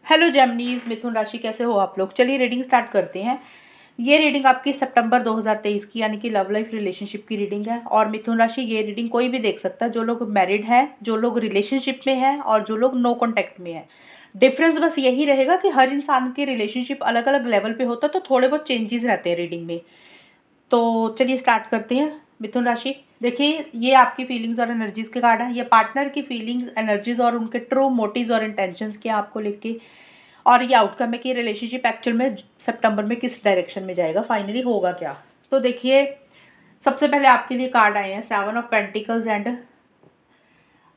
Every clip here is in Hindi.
हेलो जेमिनीज, मिथुन राशि कैसे हो आप लोग। चलिए रीडिंग स्टार्ट करते हैं। ये रीडिंग आपकी सितंबर 2023 की यानी कि लव लाइफ रिलेशनशिप की रीडिंग है। और मिथुन राशि ये रीडिंग कोई भी देख सकता है, जो लोग मैरिड हैं, जो लोग रिलेशनशिप में हैं और जो लोग नो कॉन्टैक्ट में हैं। डिफरेंस बस यही रहेगा कि हर इंसान के रिलेशनशिप अलग अलग लेवल पे होता है, तो थोड़े बहुत चेंजेस रहते हैं रीडिंग में। तो चलिए स्टार्ट करते हैं। मिथुन राशि, देखिए ये आपकी फीलिंग्स और एनर्जीज के कार्ड है। ये पार्टनर की फीलिंग्स, एनर्जीज और उनके ट्रू मोटिव्स और इंटेंशंस क्या आपको लेके, और ये आउटकम है कि रिलेशनशिप एक्चुअल में सितंबर में किस डायरेक्शन में जाएगा, फाइनली होगा क्या। तो देखिए, सबसे पहले आपके लिए कार्ड आए हैं 7 ऑफ पेंटिकल्स एंड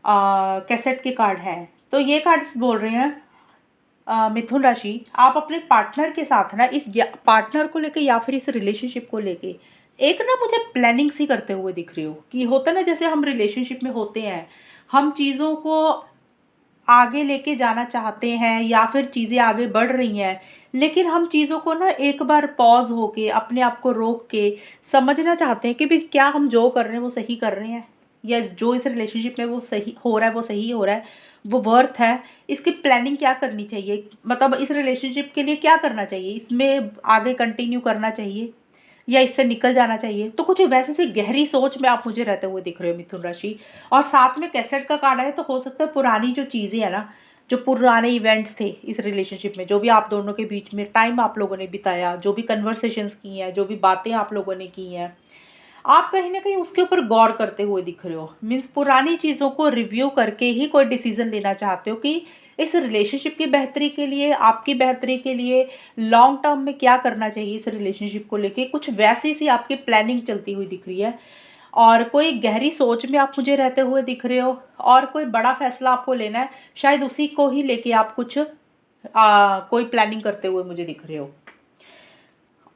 कैसेट के कार्ड हैं। तो ये कार्ड्स बोल रहे हैं मिथुन राशि, आप अपने पार्टनर के साथ ना, इस पार्टनर को लेके या फिर इस रिलेशनशिप को लेके एक ना मुझे प्लानिंग सी करते हुए दिख रही हो। कि होता ना, जैसे हम रिलेशनशिप में होते हैं, हम चीज़ों को आगे लेके जाना चाहते हैं या फिर चीज़ें आगे बढ़ रही हैं, लेकिन हम चीज़ों को ना एक बार पॉज होके अपने आप को रोक के समझना चाहते हैं कि भी क्या हम जो कर रहे हैं वो सही कर रहे हैं, या जो इस रिलेशनशिप में वो सही हो रहा है वो सही हो रहा है, वो वर्थ है। इसकी प्लानिंग क्या करनी चाहिए, मतलब इस रिलेशनशिप के लिए क्या करना चाहिए, इसमें आगे कंटिन्यू करना चाहिए या इससे निकल जाना चाहिए। तो कुछ वैसे से गहरी सोच में आप मुझे रहते हुए दिख रहे हो मिथुन राशि। और साथ में कैसेट का कार्ड है, तो हो सकता है पुरानी जो चीज़ें हैं ना, जो पुराने इवेंट्स थे इस रिलेशनशिप में, जो भी आप दोनों के बीच में टाइम आप लोगों ने बिताया, जो भी कन्वर्सेशंस की हैं, जो भी बातें आप लोगों ने की हैं, आप कहीं ना कहीं उसके ऊपर गौर करते हुए दिख रहे हो। मीन्स पुरानी चीज़ों को रिव्यू करके ही कोई डिसीजन लेना चाहते हो कि इस रिलेशनशिप की बेहतरी के लिए, आपकी बेहतरी के लिए लॉन्ग टर्म में क्या करना चाहिए इस रिलेशनशिप को लेके। कुछ वैसी सी आपकी प्लानिंग चलती हुई दिख रही है और कोई गहरी सोच में आप मुझे रहते हुए दिख रहे हो। और कोई बड़ा फैसला आपको लेना है, शायद उसी को ही लेके आप कुछ कोई प्लानिंग करते हुए मुझे दिख रहे हो।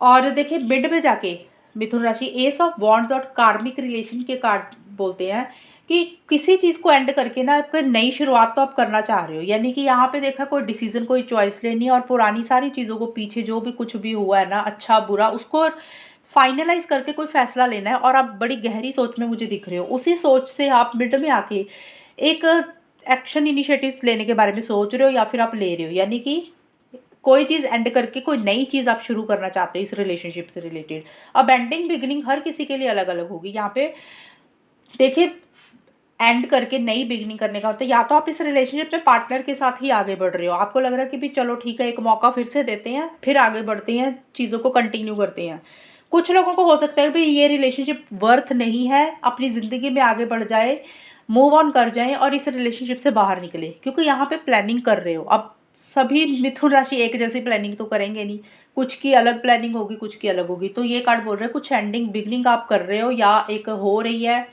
और देखिए मिड में जाके मिथुन राशि, एस ऑफ वॉन्ड्स और कार्मिक रिलेशन के कार्ड बोलते हैं कि किसी चीज़ को एंड करके ना आपको नई शुरुआत तो आप करना चाह रहे हो। यानी कि यहाँ पे देखा, कोई डिसीजन, कोई चॉइस लेनी है और पुरानी सारी चीज़ों को, पीछे जो भी कुछ भी हुआ है ना, अच्छा बुरा, उसको फाइनलाइज करके कोई फैसला लेना है। और आप बड़ी गहरी सोच में मुझे दिख रहे हो। उसी सोच से आप मिड में आके एक एक्शन इनिशिएटिव्स लेने के बारे में सोच रहे हो या फिर आप ले रहे हो। यानी कि कोई चीज़ एंड करके कोई नई चीज़ आप शुरू करना चाहते हो इस रिलेशनशिप से रिलेटेड। अब एंडिंग बिगिनिंग हर किसी के लिए अलग अलग होगी। यहाँ पे देखिए, एंड करके नई बिगिनिंग करने का होता है, या तो आप इस रिलेशनशिप में पार्टनर के साथ ही आगे बढ़ रहे हो, आपको लग रहा है कि भी चलो ठीक है, एक मौका फिर से देते हैं, फिर आगे बढ़ते हैं, चीज़ों को कंटिन्यू करते हैं। कुछ लोगों को हो सकता है कि ये रिलेशनशिप वर्थ नहीं है, अपनी ज़िंदगी में आगे बढ़ जाए, मूव ऑन कर जाएं और इस रिलेशनशिप से बाहर निकले, क्योंकि यहाँ पे प्लानिंग कर रहे हो। अब सभी मिथुन राशि एक जैसी प्लानिंग तो करेंगे नहीं, कुछ की अलग प्लानिंग होगी, कुछ की अलग होगी। तो ये कार्ड बोल रहे हैं कुछ एंडिंग बिगनिंग आप कर रहे हो या एक हो रही है।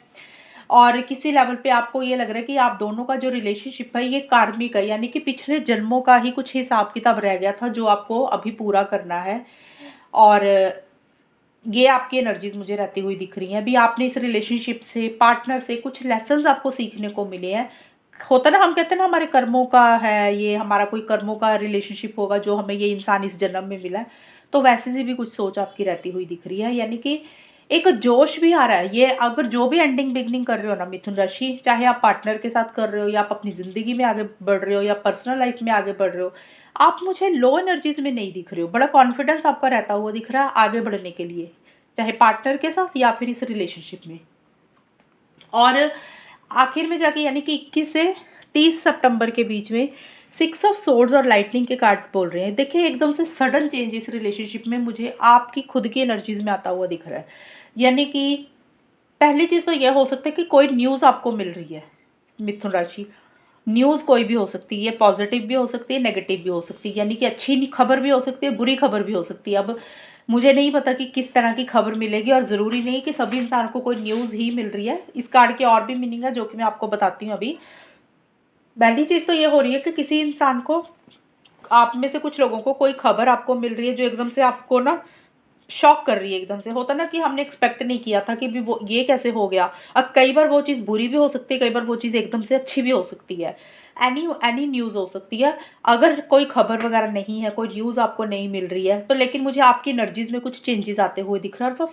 और किसी लेवल पे आपको ये लग रहा है कि आप दोनों का जो रिलेशनशिप है ये कार्मिक है, यानी कि पिछले जन्मों का ही कुछ हिसाब किताब रह गया था जो आपको अभी पूरा करना है। और ये आपकी एनर्जीज मुझे रहती हुई दिख रही हैं। अभी आपने इस रिलेशनशिप से, पार्टनर से कुछ लेसन्स आपको सीखने को मिले हैं। होता ना, हम कहते हैं ना हमारे कर्मों का है ये, हमारा कोई कर्मों का रिलेशनशिप होगा जो हमें ये इंसान इस जन्म में मिला है। तो वैसे से भी कुछ सोच आपकी रहती हुई दिख रही है। यानी कि एक जोश भी आ रहा है। ये अगर जो भी एंडिंग बिगनिंग कर रहे हो ना मिथुन राशि, चाहे आप पार्टनर के साथ कर रहे हो या आप अपनी ज़िंदगी में आगे बढ़ रहे हो या पर्सनल लाइफ में आगे बढ़ रहे हो, आप मुझे लो एनर्जीज में नहीं दिख रहे हो। बड़ा कॉन्फिडेंस आपका रहता हुआ दिख रहा है आगे बढ़ने के लिए, चाहे पार्टनर के साथ या फिर इस रिलेशनशिप में। और आखिर में जाके यानी कि 21 से 30 सितंबर के बीच में 6 ऑफ सोर्ड्स और लाइटनिंग के कार्ड्स बोल रहे हैं। देखिए, एकदम से सडन चेंज इस रिलेशनशिप में मुझे आपकी खुद की एनर्जीज में आता हुआ दिख रहा है। यानी कि पहली चीज़ तो यह हो सकता है कि कोई न्यूज़ आपको मिल रही है मिथुन राशि। न्यूज़ कोई भी हो सकती है, ये पॉजिटिव भी हो सकती है, नेगेटिव भी हो सकती है। यानी कि अच्छी खबर भी हो सकती है, बुरी खबर भी हो सकती है। अब मुझे नहीं पता कि किस तरह की खबर मिलेगी, और ज़रूरी नहीं कि सभी इंसान को कोई न्यूज़ ही मिल रही है। इस कार्ड के और भी मीनिंग है जो कि मैं आपको बताती हूँ अभी। पहली चीज़ तो ये हो रही है कि किसी इंसान को, आप में से कुछ लोगों को कोई खबर आपको मिल रही है जो एकदम से आपको ना शॉक कर रही है। एकदम से होता ना कि हमने एक्सपेक्ट नहीं किया था कि भी वो ये कैसे हो गया। अब कई बार वो चीज़ बुरी भी हो सकती है, कई बार वो चीज़ एकदम से अच्छी भी हो सकती है। एनी एनी न्यूज़ हो सकती है। अगर कोई खबर वगैरह नहीं है, कोई न्यूज़ आपको नहीं मिल रही है, तो लेकिन मुझे आपकी एनर्जीज़ में कुछ चेंजेस आते हुए दिख रहा है, और वो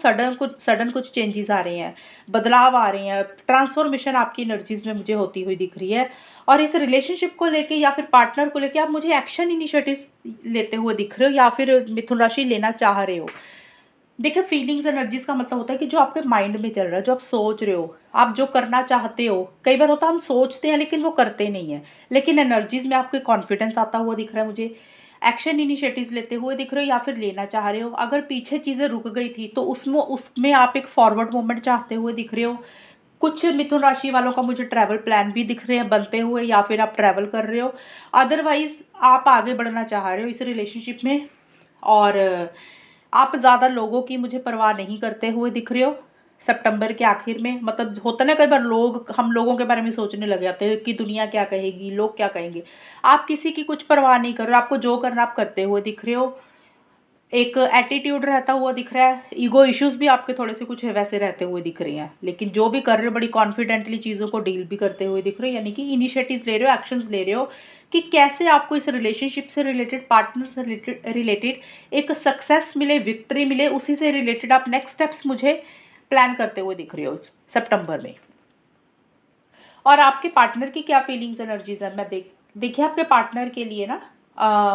सडन कुछ चेंजेस आ रहे हैं, बदलाव आ रहे हैं, ट्रांसफॉर्मेशन आपकी एनर्जीज़ में मुझे होती हुई दिख रही है। और इस रिलेशनशिप को लेके या फिर पार्टनर को लेके आप मुझे एक्शन इनिशिएटिव्स लेते हुए दिख रहे हो, या फिर मिथुन राशि लेना चाह रहे हो। देखिए, फीलिंग्स एनर्जीज का मतलब होता है कि जो आपके माइंड में चल रहा है, जो आप सोच रहे हो, आप जो करना चाहते हो। कई बार होता है हम सोचते हैं लेकिन वो करते नहीं है, लेकिन एनर्जीज में आपके कॉन्फिडेंस आता हुआ दिख रहा है मुझे। एक्शन इनिशिएटिव्स लेते हुए दिख रहे हो, या फिर लेना चाह रहे हो। अगर पीछे चीज़ें रुक गई थी तो उसमें उसमें आप एक फॉरवर्ड मूवमेंट चाहते हुए दिख रहे हो। कुछ मिथुन राशि वालों का मुझे ट्रैवल प्लान भी दिख रहे हैं बनते हुए, या फिर आप ट्रैवल कर रहे हो। अदरवाइज आप आगे बढ़ना चाह रहे हो इस रिलेशनशिप में। और आप ज़्यादा लोगों की मुझे परवाह नहीं करते हुए दिख रहे हो सितंबर के आखिर में। मतलब होता ना, कई बार हम लोगों के बारे में सोचने लग जाते हैं कि दुनिया क्या कहेगी, लोग क्या कहेंगे। आप किसी की कुछ परवाह नहीं कर रहे हो, आपको जो करना आप करते हुए दिख रहे हो। एक एटीट्यूड रहता हुआ दिख रहा है, ईगो इश्यूज भी आपके थोड़े से कुछ वैसे रहते हुए दिख रहे हैं, लेकिन जो भी कर रहे हो बड़ी कॉन्फिडेंटली चीज़ों को डील भी करते हुए दिख रहे हो। यानी कि इनिशिएटिव्स ले रहे हो, एक्शंस ले रहे हो कि कैसे आपको इस रिलेशनशिप से रिलेटेड, पार्टनर से रिलेटेड एक सक्सेस मिले, विक्ट्री मिले। उसी से रिलेटेड आप नेक्स्ट स्टेप्स मुझे प्लान करते हुए दिख रहे हो सितंबर में। और आपके पार्टनर की क्या फीलिंग्स एनर्जीज है, मैं देखिए आपके पार्टनर के लिए ना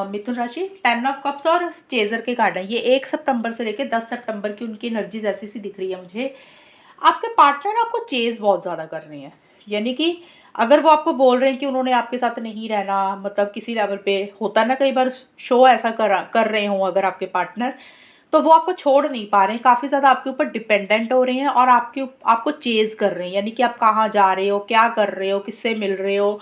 मिथुन राशि 10 ऑफ कप्स और चेजर के कार्ड है। ये 1 सितंबर से लेकर 10 सितंबर की उनकी एनर्जीज ऐसी सी दिख रही है मुझे। आपके पार्टनर आपको चेज बहुत ज़्यादा कर रहे हैं। यानी कि अगर वो आपको बोल रहे हैं कि उन्होंने आपके साथ नहीं रहना, मतलब किसी लेवल पे होता ना, कई बार शो ऐसा कर रहे हों अगर आपके पार्टनर, तो वो आपको छोड़ नहीं पा रहे हैं, काफ़ी ज़्यादा आपके ऊपर डिपेंडेंट हो रहे हैं, और आपको चेज़ कर रहे हैं। यानी कि आप कहाँ जा रहे हो, क्या कर रहे हो, किससे मिल रहे हो,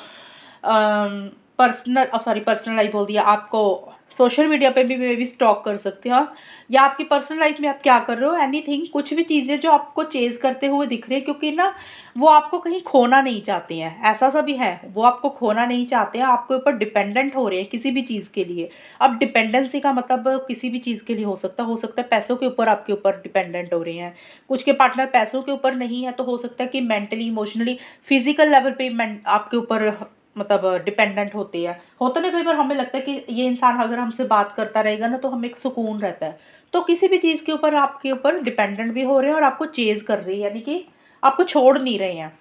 पर्सनल लाइफ बोल दिया आपको। सोशल मीडिया पे भी मे बी स्टॉक कर सकते हो, या आपकी पर्सनल लाइफ में आप क्या कर रहे हो, एनीथिंग, कुछ भी चीज़ें जो आपको चेज़ करते हुए दिख रही है। क्योंकि ना वो आपको कहीं खोना नहीं चाहते हैं, ऐसा सा भी है, वो आपको खोना नहीं चाहते हैं, आपके ऊपर डिपेंडेंट हो रहे हैं किसी भी चीज़ के लिए। अब डिपेंडेंसी का मतलब किसी भी चीज़ के लिए हो सकता है पैसों के ऊपर आपके ऊपर डिपेंडेंट हो रहे हैं। कुछ के पार्टनर पैसों के ऊपर नहीं है, तो हो सकता है कि मेंटली, इमोशनली, फिजिकल लेवल पे आपके ऊपर मतलब डिपेंडेंट होती है। होता ना, कई बार हमें लगता है कि ये इंसान अगर हमसे बात करता रहेगा ना तो हमें एक सुकून रहता है। तो किसी भी चीज़ के ऊपर आपके ऊपर डिपेंडेंट भी हो रहे हैं, और आपको चेज़ कर रही है, यानी कि आपको छोड़ नहीं रहे हैं।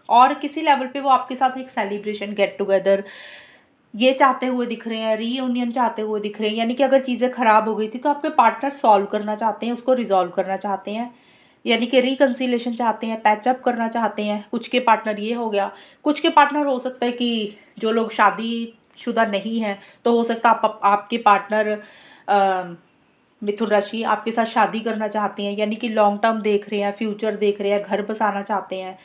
और किसी लेवल पे वो आपके साथ एक सेलिब्रेशन, गेट टुगेदर ये चाहते हुए दिख रहे हैं, रीयूनियन चाहते हुए दिख रहे हैं। यानी कि अगर चीज़ें ख़राब हो गई थी तो आपके पार्टनर सॉल्व करना चाहते हैं, उसको रिजॉल्व करना चाहते हैं। यानी कि रिकन्सिलेशन चाहते हैं, पैचअप करना चाहते हैं। कुछ के पार्टनर ये हो गया। कुछ के पार्टनर हो सकता है कि जो लोग शादीशुदा नहीं हैं, तो हो सकता है आपके पार्टनर मिथुन राशि आपके साथ शादी करना चाहते हैं। यानी कि लॉन्ग टर्म देख रहे हैं, फ्यूचर देख रहे हैं, घर बसाना चाहते हैं,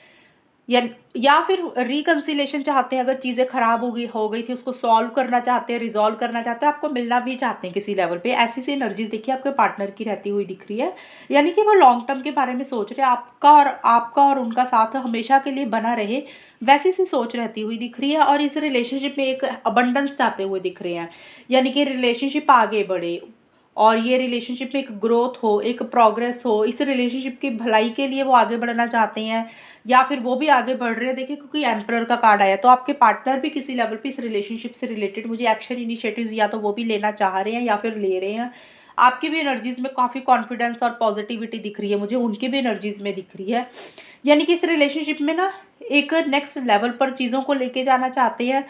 या या फिर रिकन्सिलेशन चाहते हैं। अगर चीज़ें खराब हो गई थी, उसको सॉल्व करना चाहते हैं, रिजॉल्व करना चाहते हैं, आपको मिलना भी चाहते हैं किसी लेवल पे। ऐसी सी एनर्जीज देखिए आपके पार्टनर की रहती हुई दिख रही है। यानी कि वो लॉन्ग टर्म के बारे में सोच रहे हैं, आपका और उनका साथ हमेशा के लिए बना रहे, वैसी सी सोच रहती हुई दिख रही है। और इस रिलेशनशिप में एक अबंडेंस चाहते हुए दिख रहे हैं। यानी कि रिलेशनशिप आगे बढ़े, और ये रिलेशनशिप में एक ग्रोथ हो, एक प्रोग्रेस हो। इस रिलेशनशिप की भलाई के लिए वो आगे बढ़ना चाहते हैं, या फिर वो भी आगे बढ़ रहे हैं। देखिए, क्योंकि एम्परर का कार्ड आया, तो आपके पार्टनर भी किसी लेवल पे इस रिलेशनशिप से रिलेटेड मुझे एक्शन इनिशिएटिव्स या तो वो भी लेना चाह रहे हैं या फिर ले रहे हैं। आपकी भी एनर्जीज में काफ़ी कॉन्फिडेंस और पॉजिटिविटी दिख रही है मुझे, उनकी भी एनर्जीज में दिख रही है। यानी कि इस रिलेशनशिप में ना एक नेक्स्ट लेवल पर चीज़ों को लेके जाना चाहते हैं।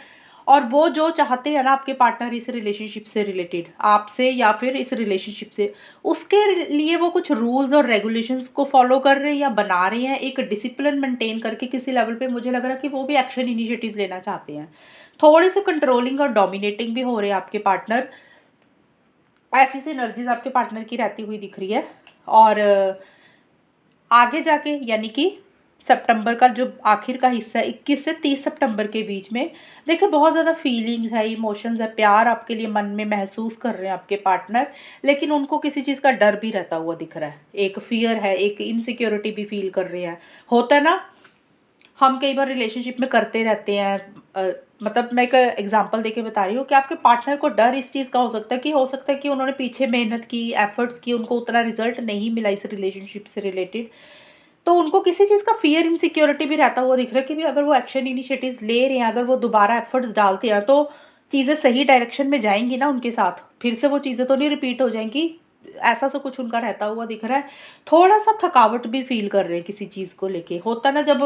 और वो जो चाहते हैं ना आपके पार्टनर इस रिलेशनशिप से रिलेटेड, आपसे या फिर इस रिलेशनशिप से, उसके लिए वो कुछ रूल्स और रेगुलेशंस को फॉलो कर रहे हैं या बना रहे हैं, एक डिसिप्लिन मेंटेन करके। किसी लेवल पे मुझे लग रहा है कि वो भी एक्शन इनिशिएटिव्स लेना चाहते हैं। थोड़े से कंट्रोलिंग और डोमिनेटिंग भी हो रहे हैं आपके पार्टनर। ऐसी सी एनर्जीज आपके पार्टनर की रहती हुई दिख रही है। और आगे जाके, यानी कि सितंबर का जो आखिर का हिस्सा है, 21 से 30 सितंबर के बीच में, देखिए बहुत ज़्यादा फीलिंग्स है, इमोशंस है, प्यार आपके लिए मन में महसूस कर रहे हैं आपके पार्टनर। लेकिन उनको किसी चीज़ का डर भी रहता हुआ दिख रहा है, एक फियर है, एक इनसिक्योरिटी भी फील कर रहे हैं। होता है ना, हम कई बार रिलेशनशिप में करते रहते हैं। मतलब मैं एक एग्जांपल देके बता रही हूँ कि आपके पार्टनर को डर इस चीज़ का हो सकता है कि उन्होंने पीछे मेहनत की, एफर्ट्स की, उनको उतना रिजल्ट नहीं मिला इस रिलेशनशिप से रिलेटेड। तो उनको किसी चीज़ का फ़ियर इनसिक्योरिटी भी रहता हुआ दिख रहा है कि भी अगर वो एक्शन इनिशिएटिव्स ले रहे हैं, अगर वो दोबारा एफर्ट्स डालते हैं तो चीज़ें सही डायरेक्शन में जाएंगी ना उनके साथ, फिर से वो चीज़ें तो नहीं रिपीट हो जाएंगी। ऐसा सा कुछ उनका रहता हुआ दिख रहा है। थोड़ा सा थकावट भी फील कर रहे हैं किसी चीज़ को लेके। होता ना जब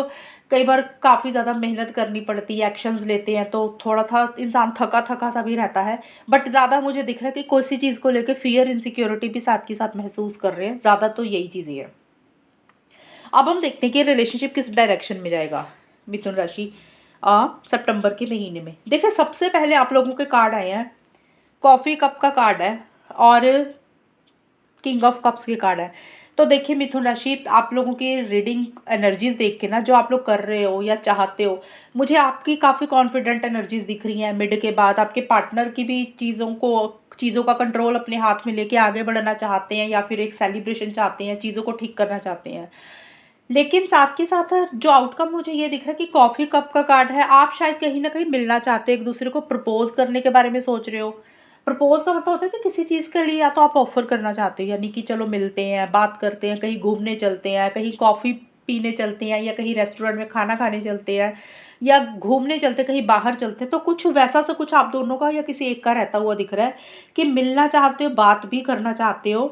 कई बार काफ़ी ज़्यादा मेहनत करनी पड़ती है, एक्शंस लेते हैं तो थोड़ा सा इंसान थका थका सा भी रहता है। बट ज़्यादा मुझे दिख रहा है कि कोई सी चीज़ को लेके फियर इनसिक्योरिटी भी साथ के साथ महसूस कर रहे हैं। ज़्यादा तो यही चीज़ें हैं। अब हम देखते हैं कि रिलेशनशिप किस डायरेक्शन में जाएगा मिथुन राशि सितंबर के महीने में। देखिए, सबसे पहले आप लोगों के कार्ड आए हैं, कॉफ़ी कप का कार्ड है और किंग ऑफ कप्स के कार्ड है। तो देखिए मिथुन राशि, आप लोगों की रीडिंग एनर्जीज देख के ना, जो आप लोग कर रहे हो या चाहते हो, मुझे आपकी काफ़ी कॉन्फिडेंट एनर्जीज दिख रही हैं। मिड के बाद आपके पार्टनर की भी चीज़ों का कंट्रोल अपने हाथ में लेके आगे बढ़ना चाहते हैं, या फिर एक सेलिब्रेशन चाहते हैं, चीज़ों को ठीक करना चाहते हैं। लेकिन साथ के साथ जो आउटकम मुझे ये दिख रहा है कि कॉफ़ी कप का कार्ड है, आप शायद कहीं न कहीं मिलना चाहते हो, एक दूसरे को प्रपोज़ करने के बारे में सोच रहे हो। प्रपोज़ का मतलब होता है कि किसी चीज़ के लिए या तो आप ऑफ़र करना चाहते हो, यानी कि चलो मिलते हैं, बात करते हैं, कहीं घूमने चलते हैं, कहीं कॉफ़ी पीने चलते हैं, या कहीं रेस्टोरेंट में खाना खाने चलते हैं, या घूमने चलते हैं, कहीं बाहर चलते हैं। तो कुछ वैसा सा कुछ आप दोनों का या किसी एक का रहता हुआ दिख रहा है कि मिलना चाहते हो, बात भी करना चाहते हो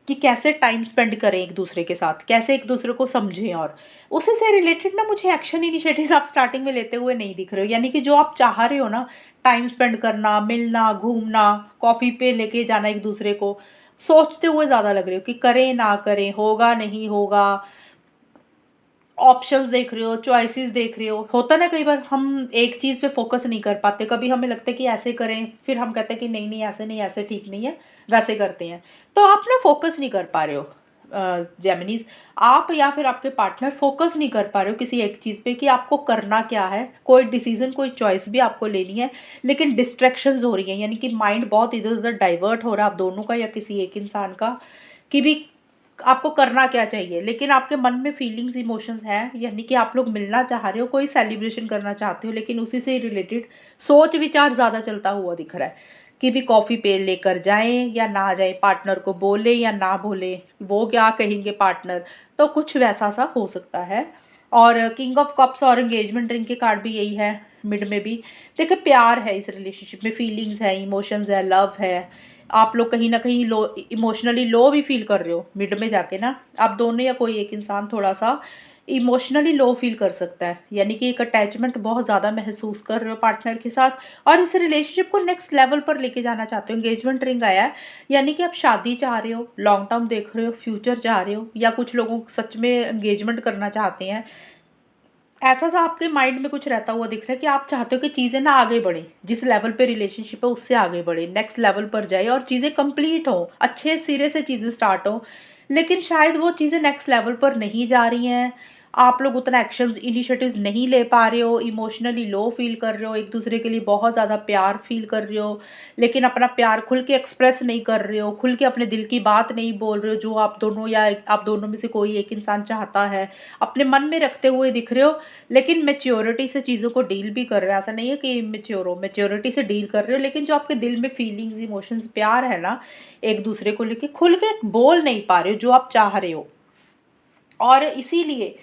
कि कैसे टाइम स्पेंड करें एक दूसरे के साथ, कैसे एक दूसरे को समझें। और उसी से रिलेटेड ना मुझे एक्शन इनिशिएटिव्स आप स्टार्टिंग में लेते हुए नहीं दिख रहे हो, यानी कि जो आप चाह रहे हो ना, टाइम स्पेंड करना, मिलना, घूमना, कॉफ़ी पे लेके जाना एक दूसरे को, सोचते हुए ज़्यादा लग रहे हो कि करें ना करें, होगा नहीं होगा, ऑप्शंस देख रहे हो, चॉइसेस देख रहे हो। होता है ना कई बार हम एक चीज़ पे फोकस नहीं कर पाते, कभी हमें लगता है कि ऐसे करें, फिर हम कहते हैं कि नहीं नहीं ऐसे नहीं, ऐसे ठीक नहीं है, वैसे करते हैं। तो आप ना फोकस नहीं कर पा रहे हो, जेमिनीज, आप या फिर आपके पार्टनर फोकस नहीं कर पा रहे हो किसी एक चीज़ पे कि आपको करना क्या है, कोई डिसीजन, कोई चॉइस भी आपको लेनी है, लेकिन डिस्ट्रैक्शंस हो रही हैं, यानी कि माइंड बहुत इधर उधर डाइवर्ट हो रहा है आप दोनों का या किसी एक इंसान का, कि भी आपको करना क्या चाहिए। लेकिन आपके मन में फीलिंग्स, इमोशंस हैं, यानी कि आप लोग मिलना चाह रहे हो, कोई सेलिब्रेशन करना चाहते हो, लेकिन उसी से रिलेटेड सोच विचार ज़्यादा चलता हुआ दिख रहा है कि भी कॉफ़ी पे लेकर जाएं या ना जाएं, पार्टनर को बोले या ना बोले, वो क्या कहेंगे पार्टनर। तो कुछ वैसा सा हो सकता है। और किंग ऑफ कप्स और एंगेजमेंट रिंग के कार्ड भी यही है मिड में भी। देखिए, प्यार है इस रिलेशनशिप में, फीलिंग्स है, इमोशंस है, लव है। आप लोग कहीं न कहीं लो, इमोशनली लो भी फ़ील कर रहे हो मिड में जाके ना। आप दोनों या कोई एक इंसान थोड़ा-सा इमोशनली लो फ़ील कर सकता है, यानी कि एक अटैचमेंट बहुत ज़्यादा महसूस कर रहे हो पार्टनर के साथ, और इस रिलेशनशिप को नेक्स्ट लेवल पर लेके जाना चाहते हो। एंगेजमेंट रिंग आया है, यानी कि आप शादी चाह रहे हो, लॉन्ग टर्म देख रहे हो, फ्यूचर चाह रहे हो, या कुछ लोगों सच में एंगेजमेंट करना चाहते हैं। ऐसा सा आपके माइंड में कुछ रहता हुआ दिख रहा है कि आप चाहते हो कि चीज़ें ना आगे बढ़ें, जिस लेवल पे रिलेशनशिप है उससे आगे बढ़े, नेक्स्ट लेवल पर जाए और चीज़ें कंप्लीट हों, अच्छे सिरे से चीज़ें स्टार्ट हों। लेकिन शायद वो चीज़ें नेक्स्ट लेवल पर नहीं जा रही हैं, आप लोग उतना एक्शंस इनिशिएटिव्स नहीं ले पा रहे हो, इमोशनली लो फील कर रहे हो, एक दूसरे के लिए बहुत ज़्यादा प्यार फील कर रहे हो, लेकिन अपना प्यार खुल के एक्सप्रेस नहीं कर रहे हो, खुल के अपने दिल की बात नहीं बोल रहे हो, जो आप दोनों या आप दोनों में से कोई एक इंसान चाहता है, अपने मन में रखते हुए दिख रहे हो। लेकिन मैच्योरिटी से चीज़ों को डील भी कर रहे हो, ऐसा नहीं है कि इमैच्योर हो, मैच्योरिटी से डील कर रहे हो, लेकिन जो आपके दिल में फीलिंग्स, इमोशंस, प्यार है ना, एक दूसरे को लेके खुल के बोल नहीं पा रहे हो जो आप चाह रहे हो। और इसीलिए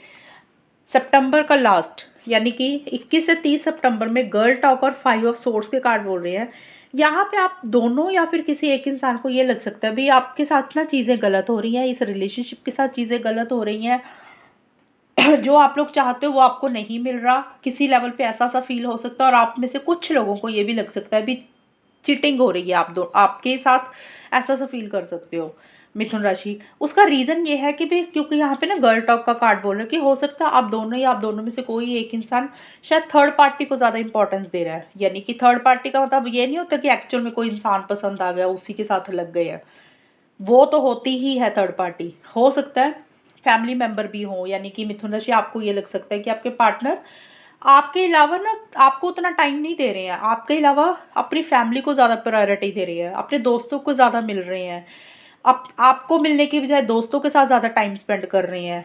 सितंबर का लास्ट, यानी कि 21 से 30 सितंबर में गर्ल टॉक और 5 ऑफ सोर्ड्स के कार्ड बोल रहे हैं। यहाँ पे आप दोनों या फिर किसी एक इंसान को ये लग सकता है भाई आपके साथ ना चीज़ें गलत हो रही हैं, इस रिलेशनशिप के साथ चीज़ें गलत हो रही हैं, जो आप लोग चाहते हो वो आपको नहीं मिल रहा। किसी लेवल पे ऐसा सा फील हो सकता है, और आप में से कुछ लोगों को ये भी लग सकता है भी चीटिंग हो रही है आपके साथ, ऐसा सा फील कर सकते हो मिथुन राशि। उसका रीज़न ये है कि भी क्योंकि यहाँ पे ना गर्ल टॉक का कार्ड बोल रहा है कि हो सकता है आप दोनों या आप दोनों में से कोई एक इंसान शायद थर्ड पार्टी को ज़्यादा इंपॉर्टेंस दे रहा है। यानी कि थर्ड पार्टी का मतलब ये नहीं होता कि एक्चुअल में कोई इंसान पसंद आ गया उसी के साथ लग गए हैं, वो तो होती ही है थर्ड पार्टी। हो सकता है फैमिली मेंबर भी हो, यानी कि मिथुन राशि आपको ये लग सकता है कि आपके पार्टनर आपके अलावा ना आपको उतना टाइम नहीं दे रहे हैं, आपके अलावा अपनी फैमिली को ज़्यादा प्रायोरिटी दे रही है, अपने दोस्तों को ज़्यादा मिल रहे हैं, आपको मिलने की बजाय दोस्तों के साथ ज़्यादा टाइम स्पेंड कर रहे हैं।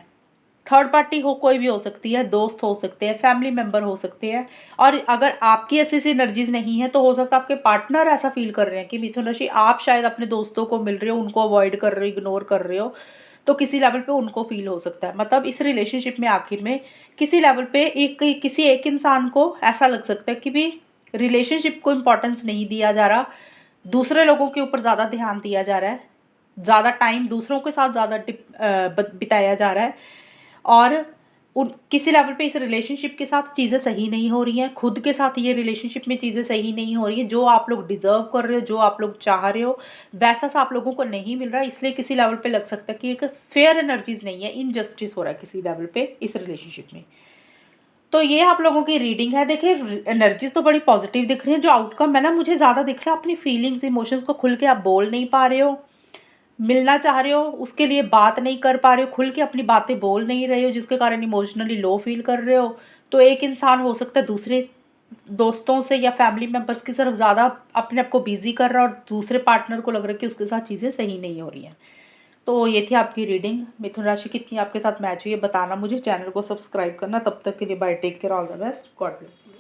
थर्ड पार्टी हो, कोई भी हो सकती है, दोस्त हो सकते हैं, फैमिली मेंबर हो सकते हैं। और अगर आपकी ऐसी एनर्जीज नहीं है तो हो सकता है आपके पार्टनर ऐसा फील कर रहे हैं कि मिथुन राशि आप शायद अपने दोस्तों को मिल रहे हो, उनको अवॉइड कर रहे हो, इग्नोर कर रहे हो। तो किसी लेवल पे उनको फील हो सकता है। मतलब इस रिलेशनशिप में आखिर में किसी लेवल पे किसी एक इंसान को ऐसा लग सकता है कि भी रिलेशनशिप को इम्पोर्टेंस नहीं दिया जा रहा, दूसरे लोगों के ऊपर ज़्यादा ध्यान दिया जा रहा है, ज़्यादा टाइम दूसरों के साथ ज़्यादा बिताया जा रहा है, और उन किसी लेवल पे इस रिलेशनशिप के साथ चीज़ें सही नहीं हो रही हैं, खुद के साथ ये रिलेशनशिप में चीज़ें सही नहीं हो रही हैं, जो आप लोग डिज़र्व कर रहे हो, जो आप लोग चाह रहे हो वैसा सा आप लोगों को नहीं मिल रहा है। इसलिए किसी लेवल पे लग सकता है कि एक फेयर एनर्जीज नहीं है, इनजस्टिस हो रहा है किसी लेवल पे इस रिलेशनशिप में। तो ये आप लोगों की रीडिंग है। देखिए एनर्जीज तो बड़ी पॉजिटिव दिख रही है, जो आउटकम है ना मुझे ज़्यादा दिख रहा है अपनी फीलिंग्स इमोशंस को खुल के आप बोल नहीं पा रहे हो, मिलना चाह रहे हो उसके लिए बात नहीं कर पा रहे हो, खुल के अपनी बातें बोल नहीं रहे हो, जिसके कारण इमोशनली लो फील कर रहे हो। तो एक इंसान हो सकता है दूसरे दोस्तों से या फैमिली मेंबर्स की तरफ ज़्यादा अपने आप को बिजी कर रहा है, और दूसरे पार्टनर को लग रहा है कि उसके साथ चीज़ें सही नहीं हो रही हैं। तो ये थी आपकी रीडिंग। मिथुन राशि कितनी आपके साथ मैच हुई है बताना मुझे, चैनल को सब्सक्राइब करना। तब तक के लिए bye, take care, all the best, God bless you.